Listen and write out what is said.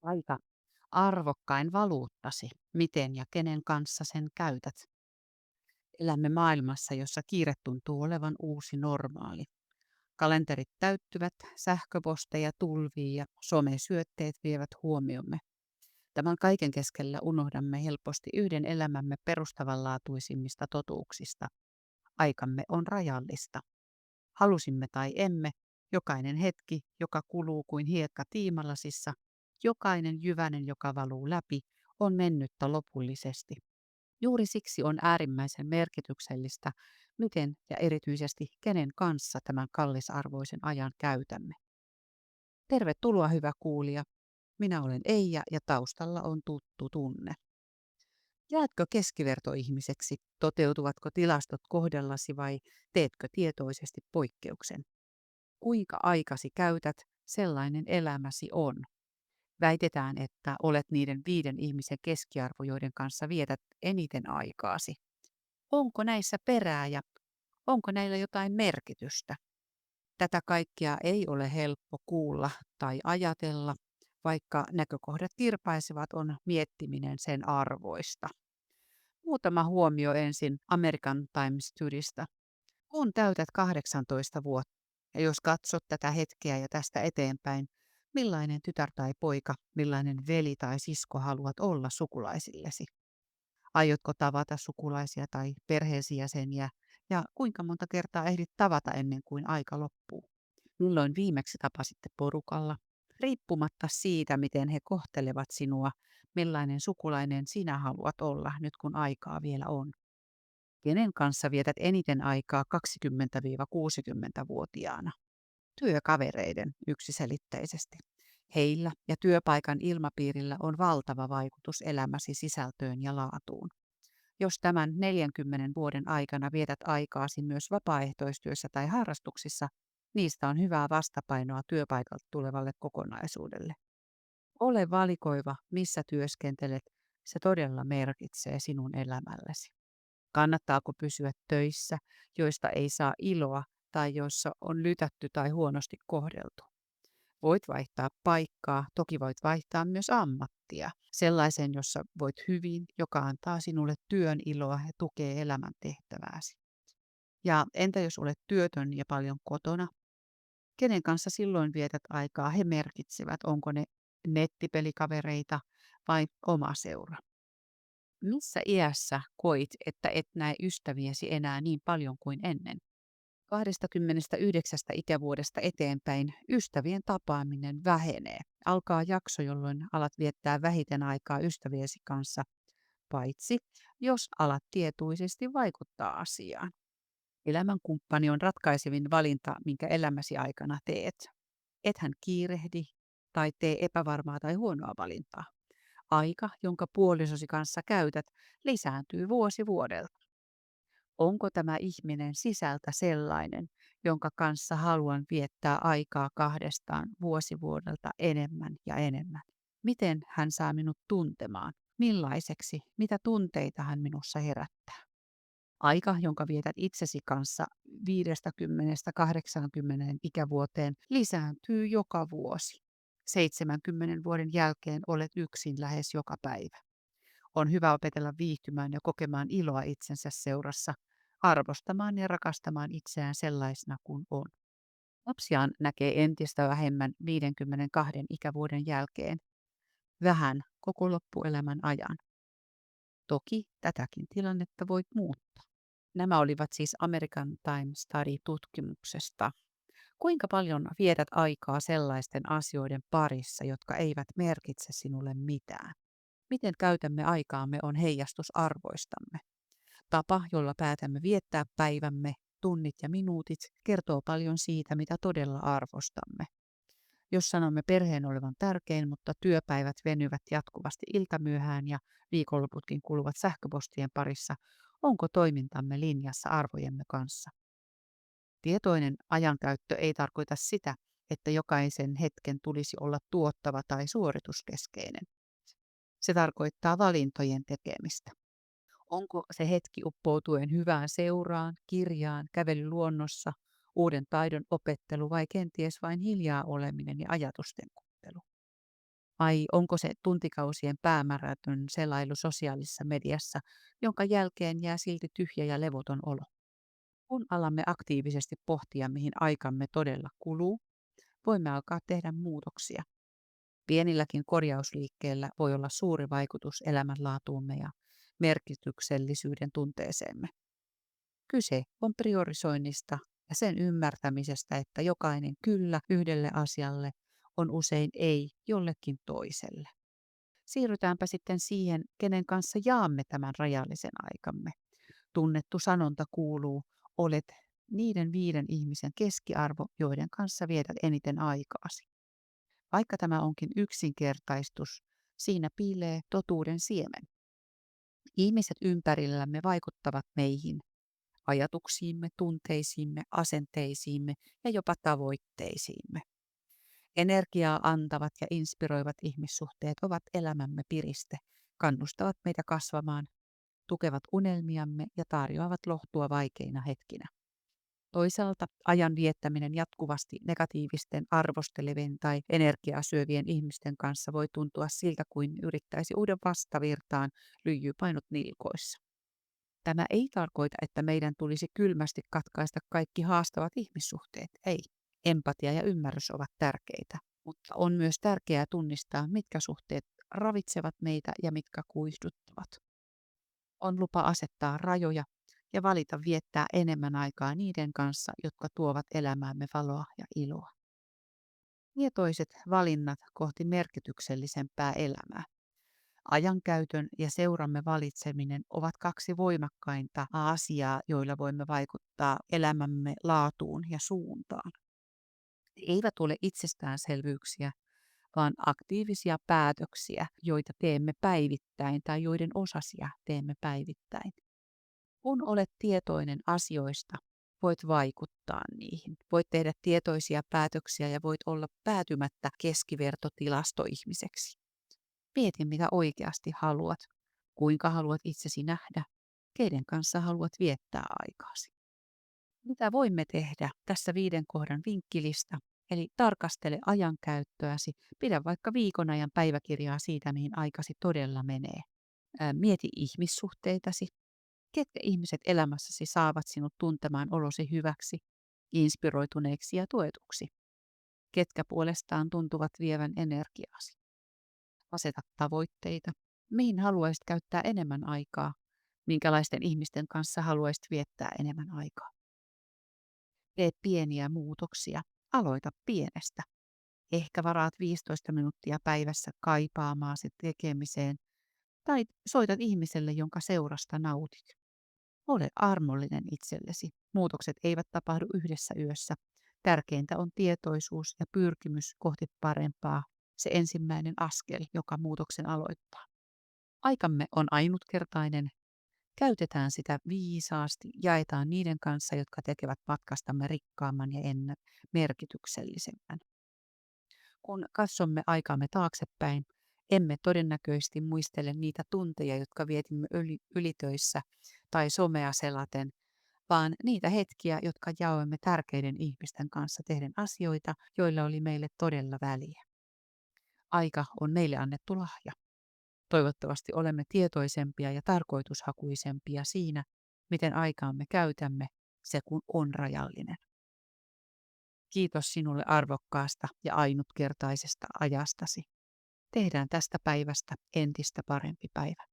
Aika arvokkain valuuttasi, miten ja kenen kanssa sen käytät. Elämme maailmassa, jossa kiire tuntuu olevan uusi normaali. Kalenterit täyttyvät, sähköposteja tulvii ja somesyötteet vievät huomiomme. Tämän kaiken keskellä unohdamme helposti yhden elämämme perustavanlaatuisimmista totuuksista. Aikamme on rajallista. Halusimme tai emme, jokainen hetki, joka kuluu kuin hiekka tiimalasissa, jokainen jyvänen, joka valuu läpi, on mennyttä lopullisesti. Juuri siksi on äärimmäisen merkityksellistä, miten ja erityisesti kenen kanssa tämän kallisarvoisen ajan käytämme. Tervetuloa hyvä kuulija. Minä olen Eija ja taustalla on tuttu tunne. Jäätkö keskivertoihmiseksi? Toteutuvatko tilastot kohdallasi vai teetkö tietoisesti poikkeuksen? Kuinka aikasi käytät, sellainen elämäsi on. Väitetään, että olet niiden 5 ihmisen keskiarvo, joiden kanssa vietät eniten aikaasi. Onko näissä perää ja onko näillä jotain merkitystä? Tätä kaikkea ei ole helppo kuulla tai ajatella, vaikka näkökohdat kirpaisevat, on miettiminen sen arvoista. Muutama huomio ensin American Times Studista. Kun täytät 18 vuotta, ja jos katsot tätä hetkeä ja tästä eteenpäin, millainen tytär tai poika, millainen veli tai sisko haluat olla sukulaisillesi? Aiotko tavata sukulaisia tai perheesi jäseniä, ja kuinka monta kertaa ehdit tavata ennen kuin aika loppuu? Milloin viimeksi tapasitte porukalla? Riippumatta siitä, miten he kohtelevat sinua, millainen sukulainen sinä haluat olla nyt kun aikaa vielä on. Kenen kanssa vietät eniten aikaa 20-60-vuotiaana? Työkavereiden yksiselitteisesti. Heillä ja työpaikan ilmapiirillä on valtava vaikutus elämäsi sisältöön ja laatuun. Jos tämän 40 vuoden aikana vietät aikaasi myös vapaaehtoistyössä tai harrastuksissa, niistä on hyvää vastapainoa työpaikalta tulevalle kokonaisuudelle. Ole valikoiva, missä työskentelet, se todella merkitsee sinun elämällesi. Kannattaako pysyä töissä, joista ei saa iloa tai joissa on lytätty tai huonosti kohdeltu? Voit vaihtaa paikkaa, toki voit vaihtaa myös ammattia, sellaisen, jossa voit hyvin, joka antaa sinulle työn iloa ja tukee elämän tehtävääsi. Ja entä jos olet työtön ja paljon kotona? Kenen kanssa silloin vietät aikaa? He merkitsevät, onko ne nettipelikavereita vai oma seura. Missä iässä koit, että et näe ystäviäsi enää niin paljon kuin ennen? 29 ikävuodesta eteenpäin ystävien tapaaminen vähenee. Alkaa jakso, jolloin alat viettää vähiten aikaa ystäviesi kanssa, paitsi jos alat tietoisesti vaikuttaa asiaan. Elämänkumppani on ratkaisevin valinta, minkä elämäsi aikana teet. Ethän kiirehdi tai tee epävarmaa tai huonoa valintaa. Aika, jonka puolisosi kanssa käytät, lisääntyy vuosi vuodelta. Onko tämä ihminen sisältä sellainen, jonka kanssa haluan viettää aikaa kahdestaan vuosi vuodelta enemmän ja enemmän? Miten hän saa minut tuntemaan? Millaiseksi? Mitä tunteita hän minussa herättää? Aika, jonka vietät itsesi kanssa 50-80 ikävuoteen, lisääntyy joka vuosi. 70 vuoden jälkeen olet yksin lähes joka päivä. On hyvä opetella viihtymään ja kokemaan iloa itsensä seurassa, arvostamaan ja rakastamaan itseään sellaisena kuin on. Lapsiaan näkee entistä vähemmän 52 ikävuoden jälkeen, vähän koko loppuelämän ajan. Toki tätäkin tilannetta voit muuttaa. Nämä olivat siis American Times Study-tutkimuksesta. Kuinka paljon vietät aikaa sellaisten asioiden parissa, jotka eivät merkitse sinulle mitään? Miten käytämme aikaamme on heijastus arvoistamme. Tapa, jolla päätämme viettää päivämme, tunnit ja minuutit, kertoo paljon siitä, mitä todella arvostamme. Jos sanomme perheen olevan tärkein, mutta työpäivät venyvät jatkuvasti iltamyöhään ja viikonloputkin kuluvat sähköpostien parissa, onko toimintamme linjassa arvojemme kanssa? Tietoinen ajankäyttö ei tarkoita sitä, että jokaisen hetken tulisi olla tuottava tai suorituskeskeinen. Se tarkoittaa valintojen tekemistä. Onko se hetki uppoutuen hyvään seuraan, kirjaan, kävely luonnossa, uuden taidon opettelu vai kenties vain hiljaa oleminen ja ajatusten kuuntelu? Vai onko se tuntikausien päämäärätön selailu sosiaalisessa mediassa, jonka jälkeen jää silti tyhjä ja levoton olo? Kun alamme aktiivisesti pohtia, mihin aikamme todella kuluu, voimme alkaa tehdä muutoksia. Pienilläkin korjausliikkeellä voi olla suuri vaikutus elämänlaatuumme ja merkityksellisyyden tunteeseemme. Kyse on priorisoinnista ja sen ymmärtämisestä, että jokainen kyllä yhdelle asialle on usein ei jollekin toiselle. Siirrytäänpä sitten siihen, kenen kanssa jaamme tämän rajallisen aikamme. Tunnettu sanonta kuuluu, olet niiden 5 ihmisen keskiarvo, joiden kanssa vietät eniten aikaasi. Vaikka tämä onkin yksinkertaistus, siinä piilee totuuden siemen. Ihmiset ympärillämme vaikuttavat meihin, ajatuksiimme, tunteisiimme, asenteisiimme ja jopa tavoitteisiimme. Energiaa antavat ja inspiroivat ihmissuhteet ovat elämämme piriste, kannustavat meitä kasvamaan, tukevat unelmiamme ja tarjoavat lohtua vaikeina hetkinä. Toisaalta ajan viettäminen jatkuvasti negatiivisten, arvostelevien tai energiaa syövien ihmisten kanssa voi tuntua siltä kuin yrittäisi uuden vastavirtaan lyijypainot nilkoissa. Tämä ei tarkoita, että meidän tulisi kylmästi katkaista kaikki haastavat ihmissuhteet. Ei. Empatia ja ymmärrys ovat tärkeitä, mutta on myös tärkeää tunnistaa, mitkä suhteet ravitsevat meitä ja mitkä kuihduttavat. On lupa asettaa rajoja ja valita viettää enemmän aikaa niiden kanssa, jotka tuovat elämäämme valoa ja iloa. Tietoiset valinnat kohti merkityksellisempää elämää. Ajankäytön ja seuramme valitseminen ovat 2 voimakkainta asiaa, joilla voimme vaikuttaa elämämme laatuun ja suuntaan. Ne eivät ole itsestäänselvyyksiä, vaan aktiivisia päätöksiä, joita teemme päivittäin tai joiden osasia teemme päivittäin. Kun olet tietoinen asioista, voit vaikuttaa niihin. Voit tehdä tietoisia päätöksiä ja voit olla päätymättä keskivertotilastoihmiseksi. Mieti, mitä oikeasti haluat, kuinka haluat itsesi nähdä, keiden kanssa haluat viettää aikaasi. Mitä voimme tehdä tässä 5 kohdan vinkkilista, eli tarkastele ajankäyttöäsi, pidä vaikka viikon ajan päiväkirjaa siitä, mihin aikasi todella menee. Mieti ihmissuhteitasi, ketkä ihmiset elämässäsi saavat sinut tuntemaan olosi hyväksi, inspiroituneeksi ja tuetuksi, ketkä puolestaan tuntuvat vievän energiaasi. Aseta tavoitteita, mihin haluaisit käyttää enemmän aikaa, minkälaisten ihmisten kanssa haluaisit viettää enemmän aikaa. Tee pieniä muutoksia, aloita pienestä. Ehkä varaat 15 minuuttia päivässä kaipaamaasi tekemiseen tai soitat ihmiselle, jonka seurasta nautit. Ole armollinen itsellesi. Muutokset eivät tapahdu yhdessä yössä. Tärkeintä on tietoisuus ja pyrkimys kohti parempaa, se ensimmäinen askel, joka muutoksen aloittaa. Aikamme on ainutkertainen. Käytetään sitä viisaasti, jaetaan niiden kanssa, jotka tekevät matkastamme rikkaamman ja merkityksellisemmän. Kun katsomme aikaamme taaksepäin, emme todennäköisesti muistele niitä tunteja, jotka vietimme ylitöissä tai somea selaten, vaan niitä hetkiä, jotka jaoimme tärkeiden ihmisten kanssa tehden asioita, joilla oli meille todella väliä. Aika on meille annettu lahja. Toivottavasti olemme tietoisempia ja tarkoitushakuisempia siinä, miten aikaamme käytämme, se kun on rajallinen. Kiitos sinulle arvokkaasta ja ainutkertaisesta ajastasi. Tehdään tästä päivästä entistä parempi päivä.